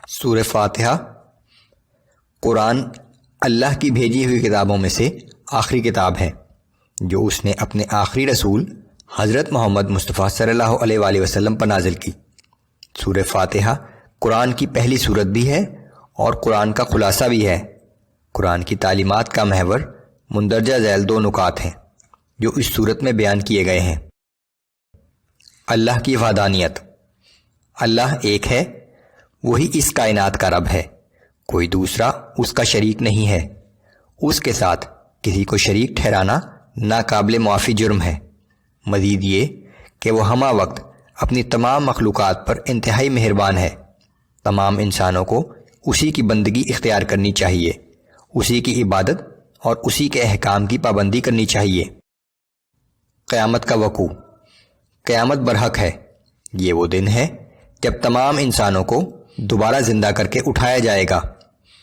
سورہ فاتحہ قرآن اللہ کی بھیجی ہوئی کتابوں میں سے آخری کتاب ہے جو اس نے اپنے آخری رسول حضرت محمد مصطفیٰ صلی اللہ علیہ وآلہ وسلم پر نازل کی۔ سورہ فاتحہ قرآن کی پہلی سورت بھی ہے اور قرآن کا خلاصہ بھی ہے۔ قرآن کی تعلیمات کا محور مندرجہ ذیل 2 نکات ہیں جو اس سورت میں بیان کیے گئے ہیں۔ اللہ کی وحدانیت۔ اللہ ایک ہے، وہی اس کائنات کا رب ہے، کوئی دوسرا اس کا شریک نہیں ہے۔ اس کے ساتھ کسی کو شریک ٹھہرانا ناقابل معافی جرم ہے۔ مزید یہ کہ وہ ہمہ وقت اپنی تمام مخلوقات پر انتہائی مہربان ہے۔ تمام انسانوں کو اسی کی بندگی اختیار کرنی چاہیے، اسی کی عبادت اور اسی کے احکام کی پابندی کرنی چاہیے۔ قیامت کا وقوع۔ قیامت برحق ہے۔ یہ وہ دن ہے جب تمام انسانوں کو دوبارہ زندہ کر کے اٹھایا جائے گا۔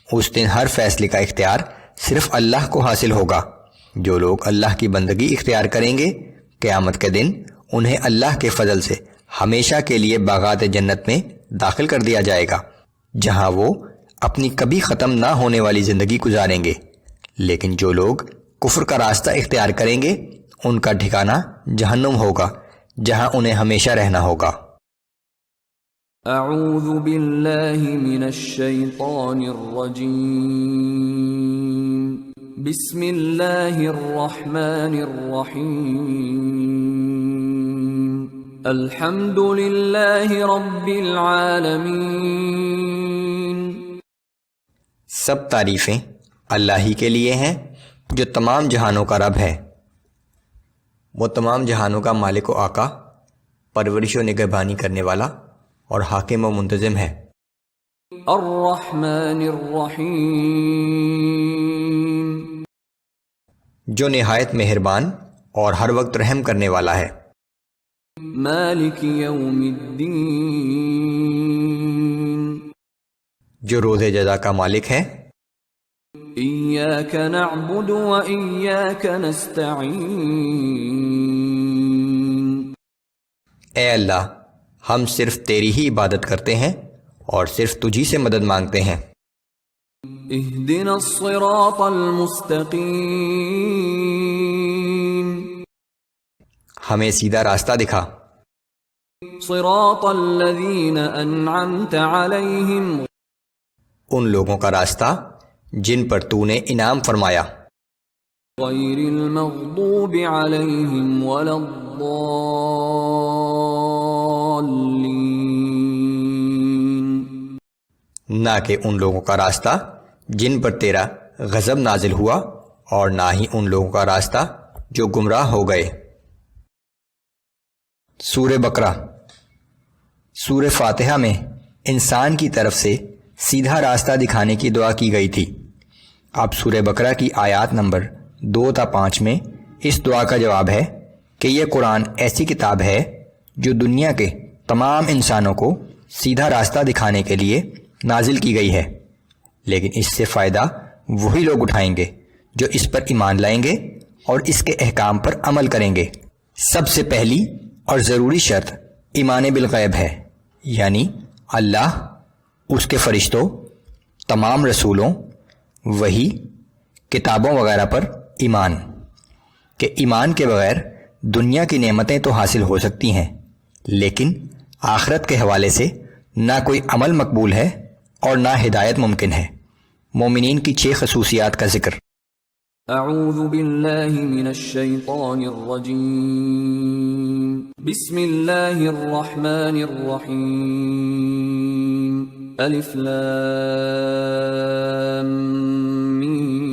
اس دن ہر فیصلے کا اختیار صرف اللہ کو حاصل ہوگا۔ جو لوگ اللہ کی بندگی اختیار کریں گے، قیامت کے دن انہیں اللہ کے فضل سے ہمیشہ کے لیے باغات جنت میں داخل کر دیا جائے گا، جہاں وہ اپنی کبھی ختم نہ ہونے والی زندگی گزاریں گے۔ لیکن جو لوگ کفر کا راستہ اختیار کریں گے، ان کا ٹھکانہ جہنم ہوگا، جہاں انہیں ہمیشہ رہنا ہوگا۔ اعوذ باللہ من الشیطان الرجیم، بسم اللہ الرحمن الرحیم، الحمد للہ رب العالمین۔ سب تعریفیں اللہ ہی کے لیے ہیں جو تمام جہانوں کا رب ہے۔ وہ تمام جہانوں کا مالک و آقا، پرورش و نگہبانی کرنے والا اور حاکم و منتظم ہے۔ الرحمن الرحیم، جو نہایت مہربان اور ہر وقت رحم کرنے والا ہے۔ مالک یوم الدین، جو روز جزا کا مالک ہے۔ ایاک نعبد و ایاک نستعین، اے اللہ، ہم صرف تیری ہی عبادت کرتے ہیں اور صرف تجھی سے مدد مانگتے ہیں۔ اہدنا الصراط المستقیم، ہمیں سیدھا راستہ دکھا۔ صراط الذین انعمت علیہم، ان لوگوں کا راستہ جن پر تو نے انعام فرمایا۔ غیر المغضوب علیہم ولا الضالین، نہ کہ ان لوگوں کا راستہ جن پر تیرا غضب نازل ہوا، اور نہ ہی ان لوگوں کا راستہ جو گمراہ ہو گئے۔ سورہ بقرہ۔ سورہ فاتحہ میں انسان کی طرف سے سیدھا راستہ دکھانے کی دعا کی گئی تھی۔ اب سورہ بقرہ کی آیات نمبر 2 تا 5 میں اس دعا کا جواب ہے کہ یہ قرآن ایسی کتاب ہے جو دنیا کے تمام انسانوں کو سیدھا راستہ دکھانے کے لیے نازل کی گئی ہے، لیکن اس سے فائدہ وہی لوگ اٹھائیں گے جو اس پر ایمان لائیں گے اور اس کے احکام پر عمل کریں گے۔ سب سے پہلی اور ضروری شرط ایمان بالغیب ہے، یعنی اللہ، اس کے فرشتوں، تمام رسولوں، وحی، کتابوں وغیرہ پر ایمان، کہ ایمان کے بغیر دنیا کی نعمتیں تو حاصل ہو سکتی ہیں، لیکن آخرت کے حوالے سے نہ کوئی عمل مقبول ہے اور نہ ہدایت ممکن ہے۔ مومنین کی 6 خصوصیات کا ذکر۔ اعوذ باللہ من الشیطان الرجیم، بسم اللہ الرحمن الرحیم، الف لام میم،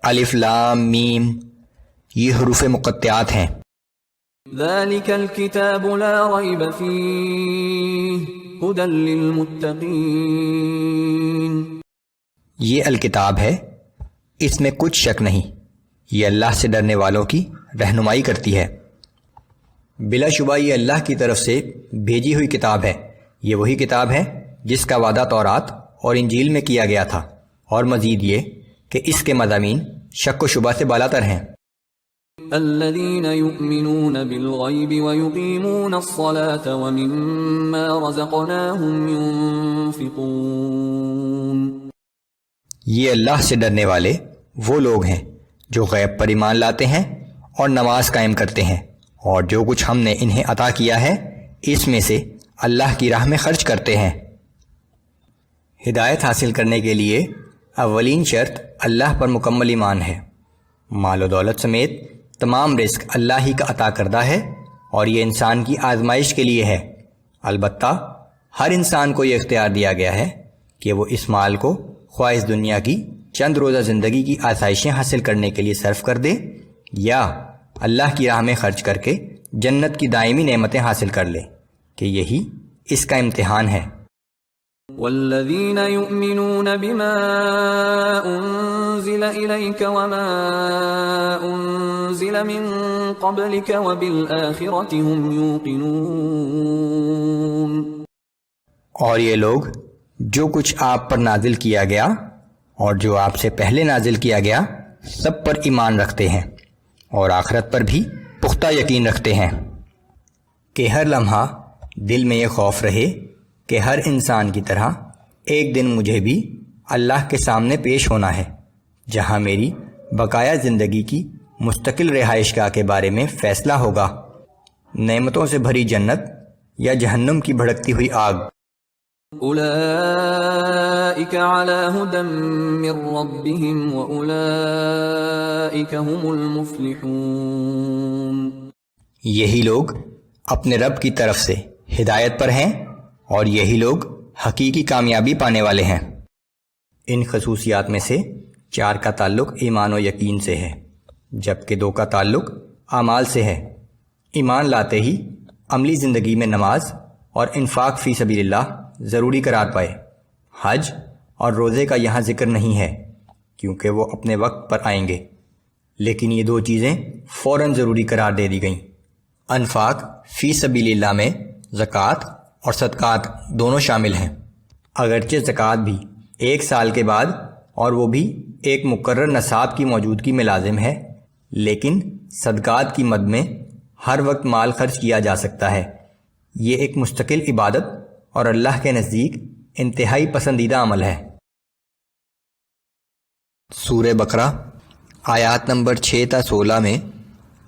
الف لام میم، یہ حروف مقطعات ہیں۔ ذالک الکتاب لا ریب فیہ ھدی للمتقین، یہ الکتاب ہے، اس میں کچھ شک نہیں، یہ اللہ سے ڈرنے والوں کی رہنمائی کرتی ہے۔ بلا شبہ یہ اللہ کی طرف سے بھیجی ہوئی کتاب ہے۔ یہ وہی کتاب ہے جس کا وعدہ تورات اور انجیل میں کیا گیا تھا، اور مزید یہ کہ اس کے مضامین شک و شبہ سے بالاتر ہیں۔ الذين يؤمنون بالغيب ويقيمون الصلاة ومما رزقناهم ينفقون۔ یہ اللہ سے ڈرنے والے وہ لوگ ہیں جو غیب پر ایمان لاتے ہیں اور نماز قائم کرتے ہیں، اور جو کچھ ہم نے انہیں عطا کیا ہے اس میں سے اللہ کی راہ میں خرچ کرتے ہیں۔ ہدایت حاصل کرنے کے لیے اولین شرط اللہ پر مکمل ایمان ہے۔ مال و دولت سمیت تمام رزق اللہ ہی کا عطا کردہ ہے، اور یہ انسان کی آزمائش کے لیے ہے۔ البتہ ہر انسان کو یہ اختیار دیا گیا ہے کہ وہ اس مال کو خواہ اس دنیا کی چند روزہ زندگی کی آسائشیں حاصل کرنے کے لیے صرف کر دے، یا اللہ کی راہ میں خرچ کر کے جنت کی دائمی نعمتیں حاصل کر لے، کہ یہی اس کا امتحان ہے۔ والذین یؤمنون بما انزل الیک وما انزل من قبلک وبالآخرۃ هم یوقنون۔ اور یہ لوگ جو کچھ آپ پر نازل کیا گیا اور جو آپ سے پہلے نازل کیا گیا سب پر ایمان رکھتے ہیں، اور آخرت پر بھی پختہ یقین رکھتے ہیں، کہ ہر لمحہ دل میں یہ خوف رہے کہ ہر انسان کی طرح ایک دن مجھے بھی اللہ کے سامنے پیش ہونا ہے، جہاں میری بقایا زندگی کی مستقل رہائش گاہ کے بارے میں فیصلہ ہوگا، نعمتوں سے بھری جنت یا جہنم کی بھڑکتی ہوئی آگ۔ اولئک علی ھدی من ربہم واولئک ھم المفلحون۔ یہی لوگ اپنے رب کی طرف سے ہدایت پر ہیں، اور یہی لوگ حقیقی کامیابی پانے والے ہیں۔ ان خصوصیات میں سے 4 کا تعلق ایمان و یقین سے ہے، جبکہ 2 کا تعلق اعمال سے ہے۔ ایمان لاتے ہی عملی زندگی میں نماز اور انفاق فی سبیل اللہ ضروری قرار پائے۔ حج اور روزے کا یہاں ذکر نہیں ہے کیونکہ وہ اپنے وقت پر آئیں گے، لیکن یہ 2 چیزیں فوراً ضروری قرار دے دی گئیں۔ انفاق فی سبیل اللہ میں زکوٰۃ اور صدقات دونوں شامل ہیں، اگرچہ زکوٰۃ بھی 1 سال کے بعد اور وہ بھی ایک مقرر نصاب کی موجودگی میں لازم ہے، لیکن صدقات کی مد میں ہر وقت مال خرچ کیا جا سکتا ہے۔ یہ ایک مستقل عبادت اور اللہ کے نزدیک انتہائی پسندیدہ عمل ہے۔ سورہ بقرہ آیات نمبر 6 تا 16 میں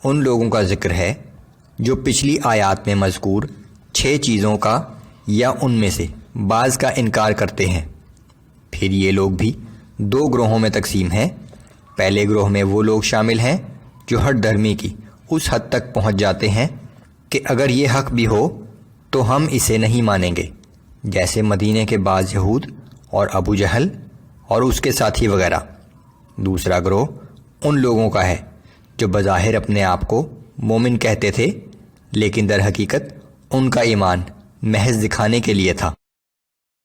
ان لوگوں کا ذکر ہے جو پچھلی آیات میں مذکور 6 چیزوں کا یا ان میں سے بعض کا انکار کرتے ہیں۔ پھر یہ لوگ بھی 2 گروہوں میں تقسیم ہیں۔ پہلے گروہ میں وہ لوگ شامل ہیں جو ہٹ دھرمی کی اس حد تک پہنچ جاتے ہیں کہ اگر یہ حق بھی ہو تو ہم اسے نہیں مانیں گے، جیسے مدینے کے بعض یہود اور ابو جہل اور اس کے ساتھی وغیرہ۔ دوسرا گروہ ان لوگوں کا ہے جو بظاہر اپنے آپ کو مومن کہتے تھے، لیکن در حقیقت ان کا ایمان محض دکھانے کے لیے تھا۔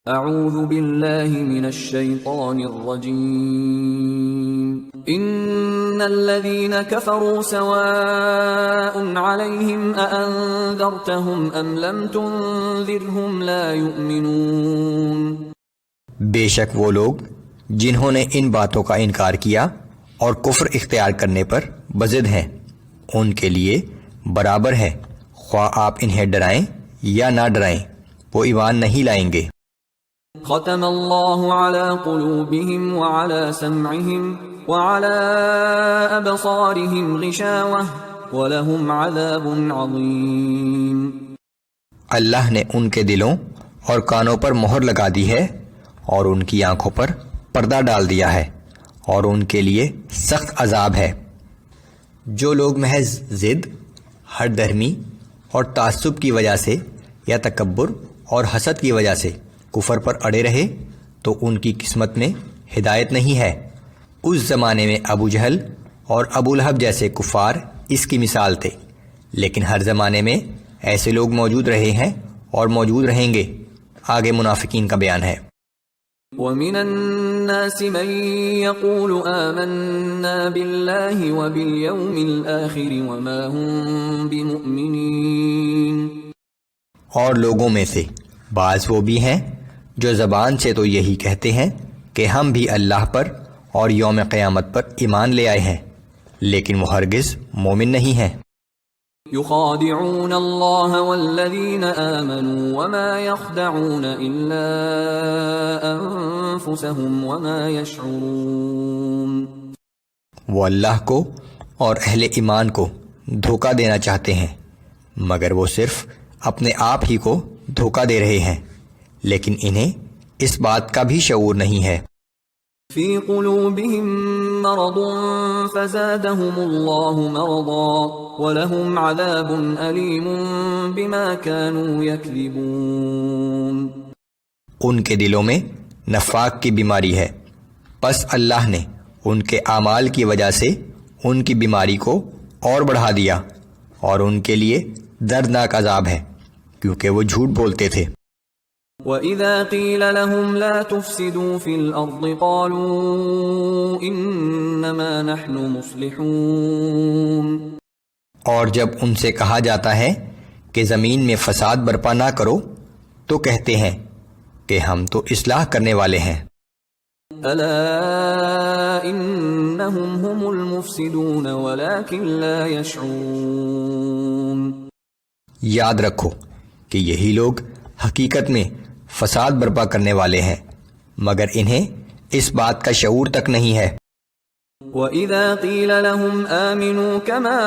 اعوذ باللہ من الشیطان الرجیم۔ ان الذین کفروا سواء علیہم اانذرتہم ام لم تنذرہم لا یؤمنون۔ بے شک وہ لوگ جنہوں نے ان باتوں کا انکار کیا اور کفر اختیار کرنے پر بضد ہیں، ان کے لیے برابر ہے خواہ آپ انہیں ڈرائیں یا نہ ڈرائیں، وہ ایمان نہیں لائیں گے۔ ختم اللہ علی قلوبہم وعلی سمعہم وعلی ابصارہم غشاوہ ولہم عذاب عظیم۔ اللہ نے ان کے دلوں اور کانوں پر مہر لگا دی ہے اور ان کی آنکھوں پر پردہ ڈال دیا ہے، اور ان کے لیے سخت عذاب ہے۔ جو لوگ محض ضد، ہٹ دھرمی اور تعصب کی وجہ سے یا تکبر اور حسد کی وجہ سے کفر پر اڑے رہے تو ان کی قسمت میں ہدایت نہیں ہے۔ اس زمانے میں ابو جہل اور ابو لہب جیسے کفار اس کی مثال تھے، لیکن ہر زمانے میں ایسے لوگ موجود رہے ہیں اور موجود رہیں گے۔ آگے منافقین کا بیان ہے۔ وَمِنَ النَّاسِ مَن يَقُولُ آمَنَّا بِاللَّهِ وَبِالْيَوْمِ الْآخِرِ وَمَا هُمْ بِمُؤْمِنِينَ۔ اور لوگوں میں سے بعض وہ بھی ہیں جو زبان سے تو یہی کہتے ہیں کہ ہم بھی اللہ پر اور یوم قیامت پر ایمان لے آئے ہیں، لیکن وہ ہرگز مومن نہیں ہیں۔ يخادعون الله والذين آمنوا وما يخدعون إلا أنفسهم وما يشعرون۔ وہ اللہ کو اور اہل ایمان کو دھوکہ دینا چاہتے ہیں مگر وہ صرف اپنے آپ ہی کو دھوکہ دے رہے ہیں، لیکن انہیں اس بات کا بھی شعور نہیں ہے۔ في قلوبهم مرض فزادهم الله مرضا ولهم عذاب أليم بما كانوا يكذبون۔ ان کے دلوں میں نفاق کی بیماری ہے، پس اللہ نے ان کے اعمال کی وجہ سے ان کی بیماری کو اور بڑھا دیا، اور ان کے لیے دردناک عذاب ہے کیونکہ وہ جھوٹ بولتے تھے۔ وَإِذَا قِيلَ لَهُمْ لَا تُفْسِدُوا فِي الْأَرْضِ قَالُوا إِنَّمَا نَحْنُ مُصْلِحُونَ۔ اور جب ان سے کہا جاتا ہے کہ زمین میں فساد برپا نہ کرو تو کہتے ہیں کہ ہم تو اصلاح کرنے والے ہیں۔ أَلَا إِنَّهُمْ هُمُ الْمُفْسِدُونَ وَلَكِنْ لَا يَشْعُرُونَ۔ یاد رکھو کہ یہی لوگ حقیقت میں فساد برپا کرنے والے ہیں مگر انہیں اس بات کا شعور تک نہیں ہے۔ وَإِذَا قِيلَ لَهُمْ آمِنُوا كَمَا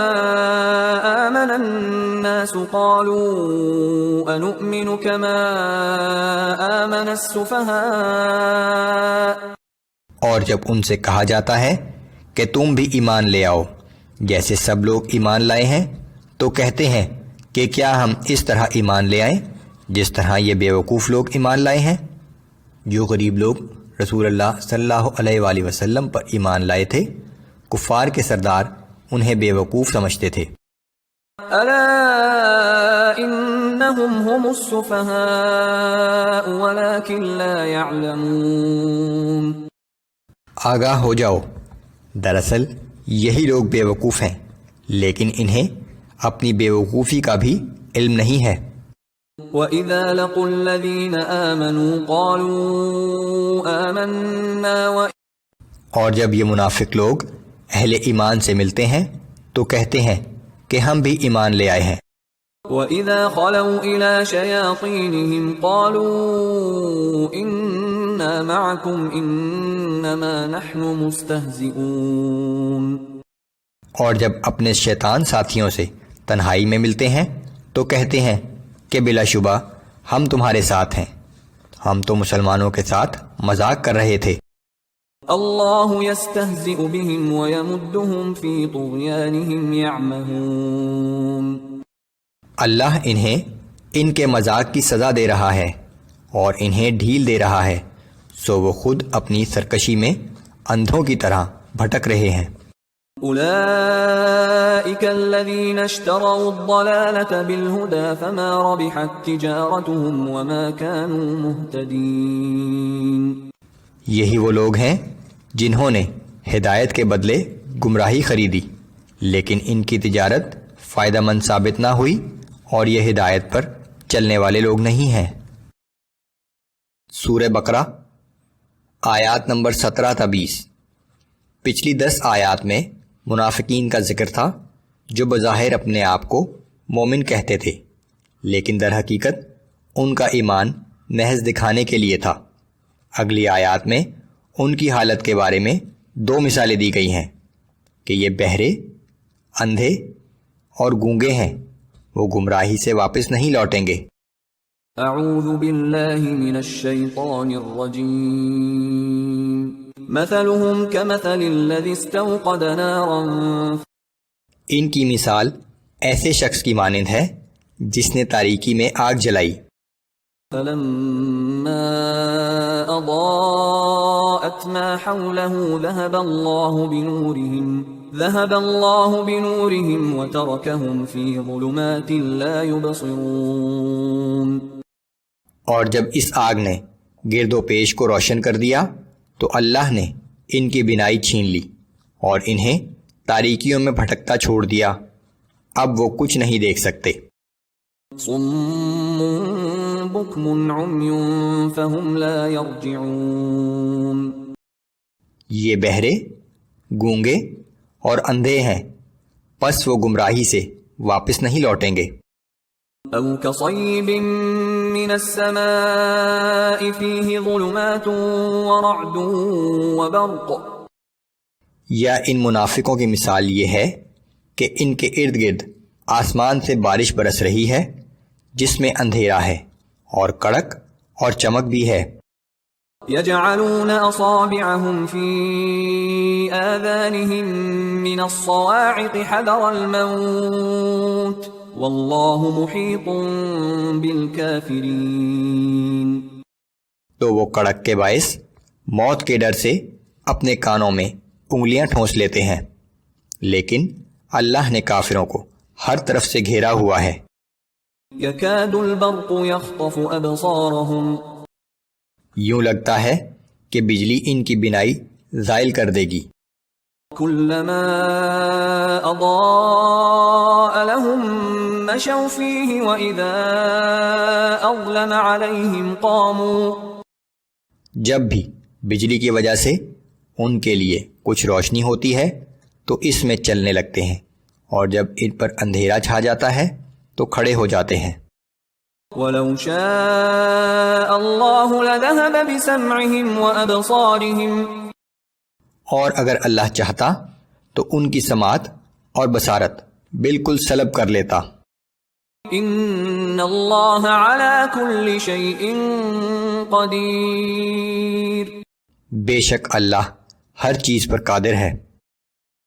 آمَنَ النَّاسُ قَالُوا أَنُؤْمِنُ كَمَا آمَنَ السُّفَهَاءُ۔ اور جب ان سے کہا جاتا ہے کہ تم بھی ایمان لے آؤ جیسے سب لوگ ایمان لائے ہیں تو کہتے ہیں کہ کیا ہم اس طرح ایمان لے آئیں جس طرح یہ بیوقوف لوگ ایمان لائے ہیں۔ جو غریب لوگ رسول اللہ صلی اللہ علیہ وآلہ وسلم پر ایمان لائے تھے، کفار کے سردار انہیں بیوقوف سمجھتے تھے۔ أَلَا إِنَّهُمْ هُمُ السُّفَهَاءُ وَلَكِنْ لَا يَعْلَمُونَ۔ آگاہ ہو جاؤ، دراصل یہی لوگ بیوقوف ہیں لیکن انہیں اپنی بیوقوفی کا بھی علم نہیں ہے۔ وَإِذَا لَقُوا الَّذِينَ آمَنُوا قَالُوا آمَنَّا اور جب یہ منافق لوگ اہل ایمان سے ملتے ہیں تو کہتے ہیں کہ ہم بھی ایمان لے آئے ہیں۔ وَإِذَا خَلَوْا إِلَى شَيَاطِينِهِمْ قَالُوا إِنَّا مَعَكُمْ إِنَّمَا نَحْنُ مُسْتَهْزِئُونَ۔ اور جب اپنے شیطان ساتھیوں سے تنہائی میں ملتے ہیں تو کہتے ہیں کہ بلا شبہ ہم تمہارے ساتھ ہیں، ہم تو مسلمانوں کے ساتھ مذاق کر رہے تھے۔ اللہ یستہزئ بہم ویمدہم فی طغیانہم یعمہون۔ اللہ انہیں ان کے مذاق کی سزا دے رہا ہے اور انہیں ڈھیل دے رہا ہے، سو وہ خود اپنی سرکشی میں اندھوں کی طرح بھٹک رہے ہیں۔ اولئک الذین اشتروا الضلالة بالہدى فما ربحت تجارتهم وما كانوا مہتدین۔ یہی وہ لوگ ہیں جنہوں نے ہدایت کے بدلے گمراہی خریدی لیکن ان کی تجارت فائدہ مند ثابت نہ ہوئی اور یہ ہدایت پر چلنے والے لوگ نہیں ہیں۔ سورہ بقرہ آیات نمبر 17 تا 20۔ پچھلی 10 آیات میں منافقین کا ذکر تھا جو بظاہر اپنے آپ کو مومن کہتے تھے لیکن در حقیقت ان کا ایمان محض دکھانے کے لیے تھا۔ اگلی آیات میں ان کی حالت کے بارے میں 2 مثالیں دی گئی ہیں کہ یہ بہرے، اندھے اور گونگے ہیں، وہ گمراہی سے واپس نہیں لوٹیں گے۔ اعوذ باللہ من الشیطان الرجیم۔ مثلهم كمثل الذي استوقد نارا۔ ان کی مثال ایسے شخص کی مانند ہے جس نے تاریکی میں آگ جلائی، فلما اضاءت ما حوله ذهب الله بنورهم وتركهم في ظلمات لا يبصرون۔ اور جب اس آگ نے گرد و پیش کو روشن کر دیا تو اللہ نے ان کی بینائی چھین لی اور انہیں تاریکیوں میں بھٹکتا چھوڑ دیا، اب وہ کچھ نہیں دیکھ سکتے۔ صم بکم عمی فهم لا يرجعون۔ یہ بہرے، گونگے اور اندھے ہیں، پس وہ گمراہی سے واپس نہیں لوٹیں گے۔ أو كصيب من السماء فيه ظلمات ورعد وبرق یا ان منافقوں کی مثال یہ ہے کہ ان کے ارد گرد آسمان سے بارش برس رہی ہے جس میں اندھیرا ہے اور کڑک اور چمک بھی ہے۔ يجعلون أصابعهم في آذانهم من الصواعق حذر الموت والله محيط بالكافرين۔ تو وہ کڑک کے باعث موت کے ڈر سے اپنے کانوں میں انگلیاں ٹھونس لیتے ہیں، لیکن اللہ نے کافروں کو ہر طرف سے گھیرا ہوا ہے۔ يكاد البرق يخطف أبصارهم یوں لگتا ہے کہ بجلی ان کی بینائی زائل کر دے گی۔ كلما أضاء لهم مشوا فيه وإذا أظلم عليهم قاموا۔ جب بھی بجلی کی وجہ سے ان کے لیے کچھ روشنی ہوتی ہے تو اس میں چلنے لگتے ہیں، اور جب ان پر اندھیرا چھا جاتا ہے تو کھڑے ہو جاتے ہیں۔ وَلَوْ شَاءَ اللَّهُ لَذَهَبَ بِسَمْعِهِمْ وَأَبْصَارِهِمْ، اور اگر اللہ چاہتا تو ان کی سماعت اور بصارت بالکل سلب کر لیتا۔ إِنَّ اللَّهَ عَلَى كُلِّ شَيْءٍ قَدِيرٌ، بے شک اللہ ہر چیز پر قادر ہے۔